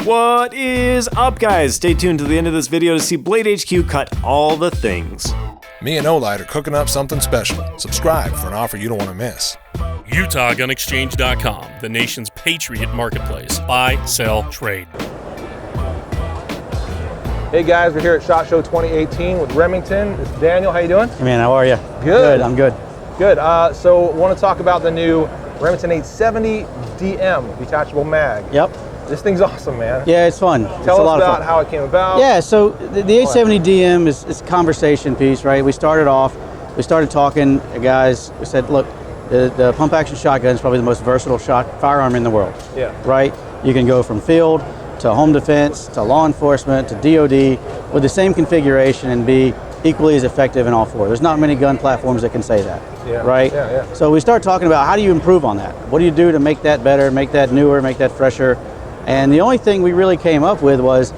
What is up, guys? Stay tuned to the end of this video to see Blade HQ cut all the things. Me and Olight are cooking up something special. Subscribe for an offer you don't want to miss. UtahGunExchange.com, the nation's patriot marketplace. Buy, sell, trade. Hey guys, we're here at SHOT Show 2018 with Remington. This is Daniel. How you doing? Hey man, how are you? Good. I'm good. Good. So want to talk about the new Remington 870 DM Detachable Mag. Yep. This thing's awesome, man. Yeah, it's fun. Tell us about how it came about. Yeah, so the 870 DM is a conversation piece, right? We started talking, guys. We said, look, the pump action shotgun is probably the most versatile firearm in the world. Yeah. Right? You can go from field to home defense to law enforcement to DOD with the same configuration and be equally as effective in all four. There's not many gun platforms that can say that. Yeah. Right? Yeah. So we start talking about how do you improve on that? What do you do to make that better, make that newer, make that fresher? And the only thing we really came up with was,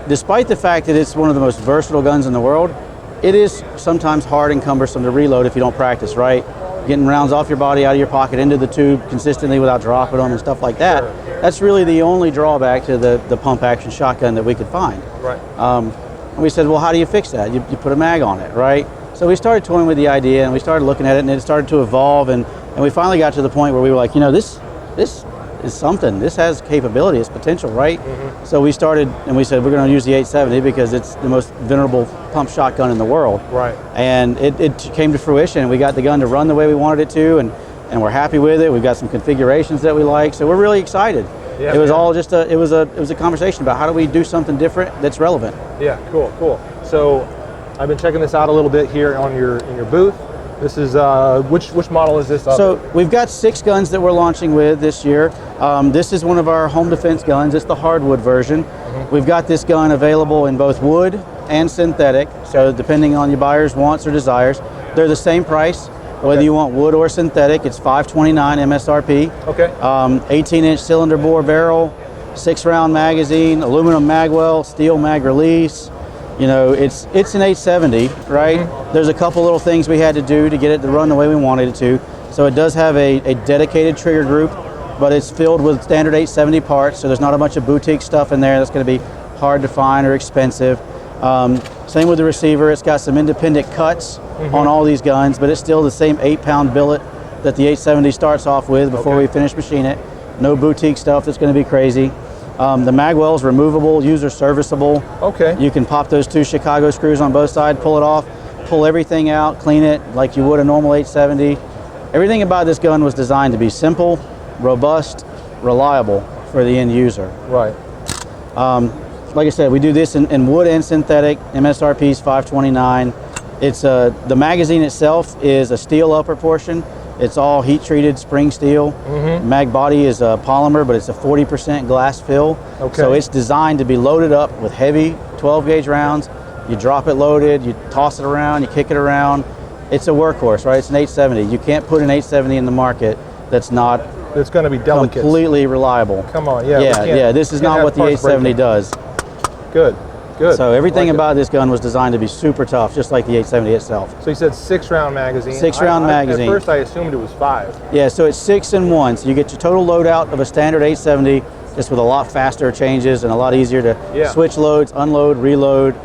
despite the fact that it's one of the most versatile guns in the world, it is sometimes hard and cumbersome to reload if you don't practice, right? Getting rounds off your body, out of your pocket, into the tube consistently without dropping them and stuff like that. Sure. That's really the only drawback to the pump action shotgun that we could find. Right. And we said, well, how do you fix that? You put a mag on it, right? So we started toying with the idea and we started looking at it and it started to evolve and we finally got to the point where we were like, you know, this is something. This has capability, it's potential, right? Mm-hmm. So we started and we said we're going to use the 870 because it's the most venerable pump shotgun in the world. Right. And it came to fruition. We got the gun to run the way we wanted it to, and we're happy with it. We've got some configurations that we like, so we're really excited. Yeah, it was all just it was a conversation about how do we do something different that's relevant. Yeah, cool. So I've been checking this out a little bit here in your booth. This is, which model is this? So we've got 6 guns that we're launching with this year. This is one of our home defense guns. It's the hardwood version. Mm-hmm. We've got this gun available in both wood and synthetic. So depending on your buyer's wants or desires, they're the same price. Whether you want wood or synthetic, it's $529 MSRP. Okay. 18-inch cylinder bore barrel, 6-round magazine, aluminum magwell, steel mag release. You know, it's an 870, right? Mm-hmm. There's a couple little things we had to do to get it to run the way we wanted it to. So it does have a dedicated trigger group, but it's filled with standard 870 parts, so there's not a bunch of boutique stuff in there that's going to be hard to find or expensive. Same with the receiver. It's got some independent cuts on all these guns, but it's still the same 8-pound billet that the 870 starts off with before we finish machine it. No boutique stuff that's going to be crazy. The magwell is removable, user serviceable. Okay. You can pop those 2 Chicago screws on both sides, pull it off, pull everything out, clean it like you would a normal 870. Everything about this gun was designed to be simple, robust, reliable for the end user. Right. Like I said, we do this in wood and synthetic. MSRP is $529. It's the magazine itself is a steel upper portion. It's all heat-treated spring steel. Mm-hmm. Mag body is a polymer, but it's a 40% glass fill. Okay. So it's designed to be loaded up with heavy 12-gauge rounds. You drop it loaded, you toss it around, you kick it around. It's a workhorse, right? It's an 870. You can't put an 870 in the market that's not it's going to be delicate, completely reliable. Come on, yeah. Yeah. This is not what the 870 does. Good. So everything about this gun was designed to be super tough, just like the 870 itself. So you said 6-round magazine. 6-round magazine. At first I assumed it was 5. Yeah, so it's 6 in 1. So you get your total loadout of a standard 870, just with a lot faster changes and a lot easier to switch loads, unload, reload.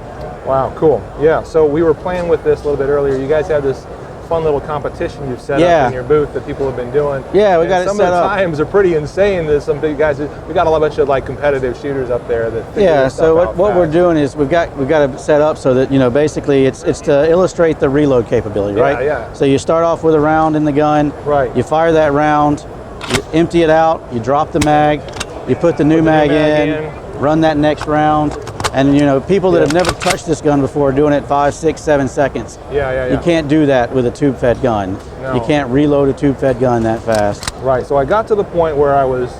Wow, cool. Yeah, so we were playing with this a little bit earlier. You guys have this fun little competition you've set up in your booth that people have been doing. Yeah, we got it set up. Some of the times are pretty insane. There's some big guys. We got a bunch of like competitive shooters up there that. So what we're doing is we've got it set up so that basically it's to illustrate the reload capability, right? Yeah. So you start off with a round in the gun. Right. You fire that round, you empty it out, you drop the mag, you put the new mag in, run that next round. And people that have never touched this gun before are doing it 5, 6, 7 seconds. Yeah. You can't do that with a tube-fed gun. No. You can't reload a tube-fed gun that fast. Right. So I got to the point where I was,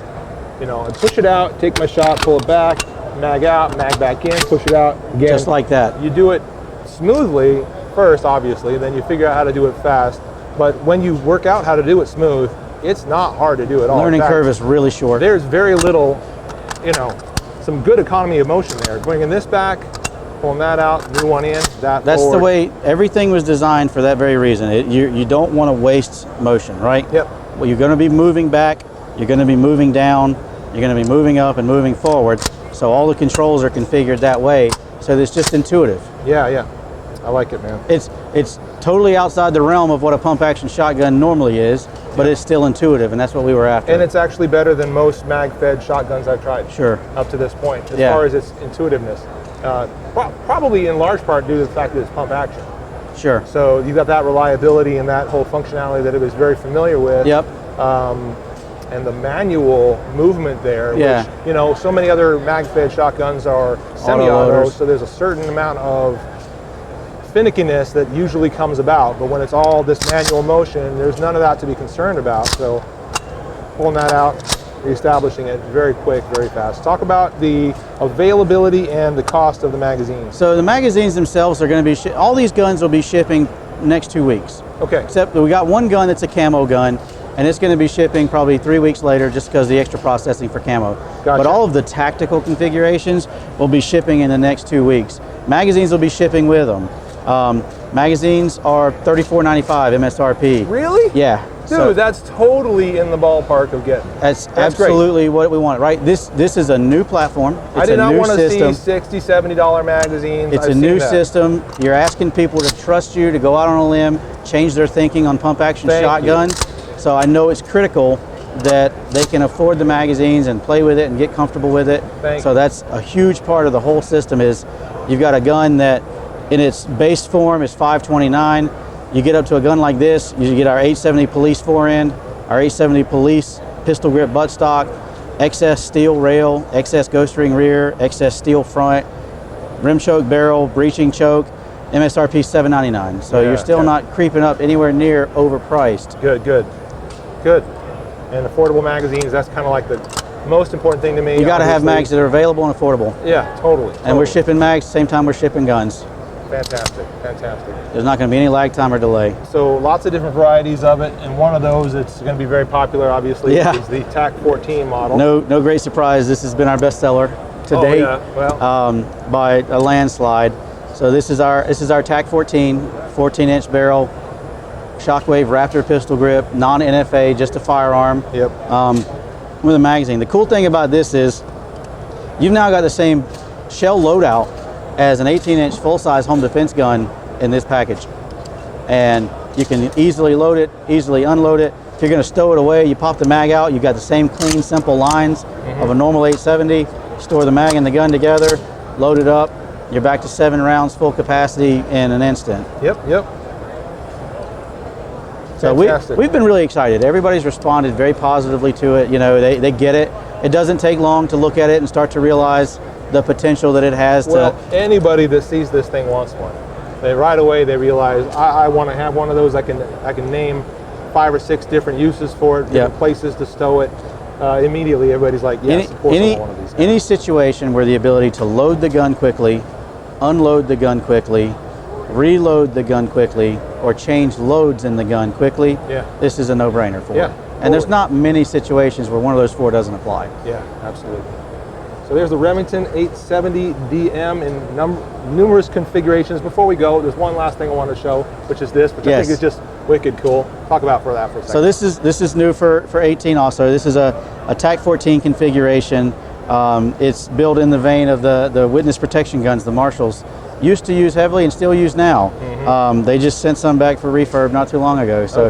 I'd push it out, take my shot, pull it back, mag out, mag back in, push it out again. Just like that. You do it smoothly first, obviously, then you figure out how to do it fast. But when you work out how to do it smooth, it's not hard to do at all. Learning curve is really short. There's very little, some good economy of motion there. Bringing this back, pulling that out, new one in, that's forward. The way everything was designed for that very reason. You don't want to waste motion, right? Yep. Well, you're going to be moving back, you're going to be moving down, you're going to be moving up and moving forward. So So all the controls are configured that way. So it's just intuitive. Yeah, yeah. I like it, man. It's totally outside the realm of what a pump action shotgun normally is, but it's still intuitive, and that's what we were after. And it's actually better than most mag-fed shotguns I've tried. Sure. Up to this point, as far as its intuitiveness. Probably in large part due to the fact that it's pump action. Sure. So you got that reliability and that whole functionality that it was very familiar with. Yep. And the manual movement there, Yeah. which, you know, so many other mag-fed shotguns are semi-auto, Auto-loaders. so there's a certain amount of finickiness that usually comes about, but when it's all this manual motion, there's none of that to be concerned about. So pulling that out, reestablishing it, very quick, very fast. Talk about the availability and the cost of the magazines. So the magazines themselves are going to be, all these guns will be shipping next 2 weeks. Okay. Except that we got one gun that's a camo gun, and it's going to be shipping probably 3 weeks later just because of the extra processing for camo. Gotcha. But all of the tactical configurations will be shipping in the next 2 weeks. Magazines will be shipping with them. Magazines are $34.95 MSRP. Really? Yeah. Dude, that's totally in the ballpark of getting. That's great. absolutely what we want, right? This is a new platform. It's I did not a new want to system. see $60, $70 magazines. It's I've a seen new that. system. You're asking people to trust you, to go out on a limb, change their thinking on pump action Thank shotguns. So I know it's critical that they can afford the magazines and play with it and get comfortable with it. So that's a huge part of the whole system. Is you've got a gun that in its base form is $529. You get up to a gun like this, you get our 870 Police 4-end, our 870 Police pistol grip buttstock, XS steel rail, XS ghost ring rear, XS steel front, rim choke barrel, breeching choke, MSRP $799. So you're still not creeping up anywhere near overpriced. Good, good, good. And affordable magazines, that's kind of like the most important thing to me. You got to have obviously. mags that are available and affordable. Yeah, totally. And we're shipping mags same time we're shipping guns. Fantastic, fantastic. There's not going to be any lag time or delay. So lots of different varieties of it, and one of those that's going to be very popular, obviously, is the TAC 14 model. No great surprise. This has been our best seller to date, by a landslide. So this is our TAC 14, 14-inch barrel, Shockwave Raptor pistol grip, non-NFA, just a firearm. Yep. With a magazine. The cool thing about this is you've now got the same shell loadout as an 18-inch full-size home defense gun in this package. And you can easily load it, easily unload it. If you're going to stow it away, you pop the mag out, you've got the same clean, simple lines of a normal 870. Store the mag and the gun together, load it up, you're back to 7 rounds full capacity in an instant. Yep, yep. So we've been really excited. Everybody's responded very positively to it. You know, they get it. It doesn't take long to look at it and start to realize the potential that it has. Well, anybody that sees this thing wants one. Right away they realize I want to have one of those. I can name 5 or 6 different uses for it, different places to stow it. Immediately everybody's like, yes, of course I want one of these. Any situation where the ability to load the gun quickly, unload the gun quickly, reload the gun quickly, or change loads in the gun quickly, this is a no-brainer for it. And there's not many situations where one of those 4 doesn't apply. Yeah, absolutely. So there's the Remington 870 DM in numerous configurations. Before we go, there's one last thing I want to show, which is this, which I think is just wicked cool. Talk about that for a second. So this is new for 18 also. This is a TAC 14 configuration. It's built in the vein of the witness protection guns the Marshalls used to use heavily and still use now. They just sent some back for refurb not too long ago. So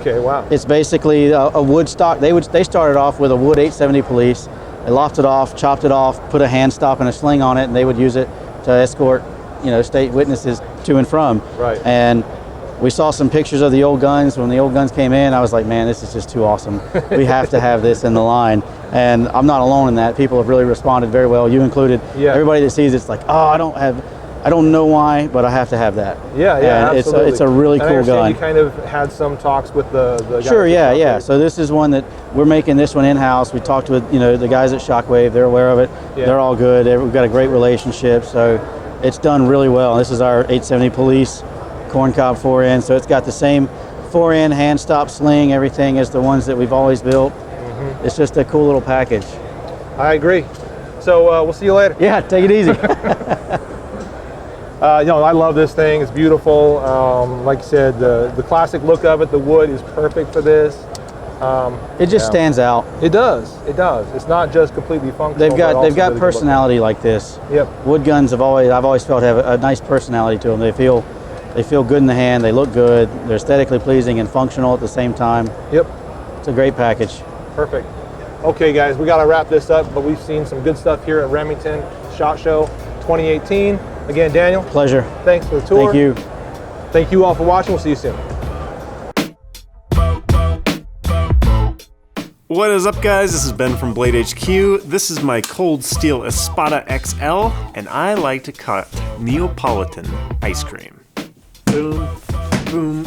it's basically a wood stock. They started off with a wood 870 Police. They lopped it off, chopped it off, put a hand stop and a sling on it, and they would use it to escort, state witnesses to and from. Right. And we saw some pictures of the old guns. When the old guns came in, I was like, man, this is just too awesome. We have to have this in the line. And I'm not alone in that. People have really responded very well, you included. Everybody that sees it's like, oh, I don't know why, but I have to have that. Yeah, and absolutely. It's a really cool gun. You kind of had some talks with the guys. Sure, yeah. So this is one that we're making this one in-house. We talked with the guys at Shockwave. They're aware of it. They're all good. We've got a great relationship. So it's done really well. This is our 870 Police corncob 4-end. So it's got the same 4-end hand stop sling, everything as the ones that we've always built. It's just a cool little package. I agree. So we'll see you later. Yeah, take it easy. I love this thing. It's beautiful. Like you said, the classic look of it, the wood is perfect for this. It just stands out. It does. It does. It's not just completely functional. They've but also got really good personality like this. looking. Yep. Wood guns I've always felt have a nice personality to them. They feel good in the hand. They look good. They're aesthetically pleasing and functional at the same time. Yep. It's a great package. Perfect. Okay, guys, we got to wrap this up, but we've seen some good stuff here at Remington SHOT Show 2018. Again, Daniel. Pleasure. Thanks for the tour. Thank you. Thank you all for watching. We'll see you soon. What is up, guys? This is Ben from Blade HQ. This is my Cold Steel Espada XL, and I like to cut Neapolitan ice cream. Boom, boom,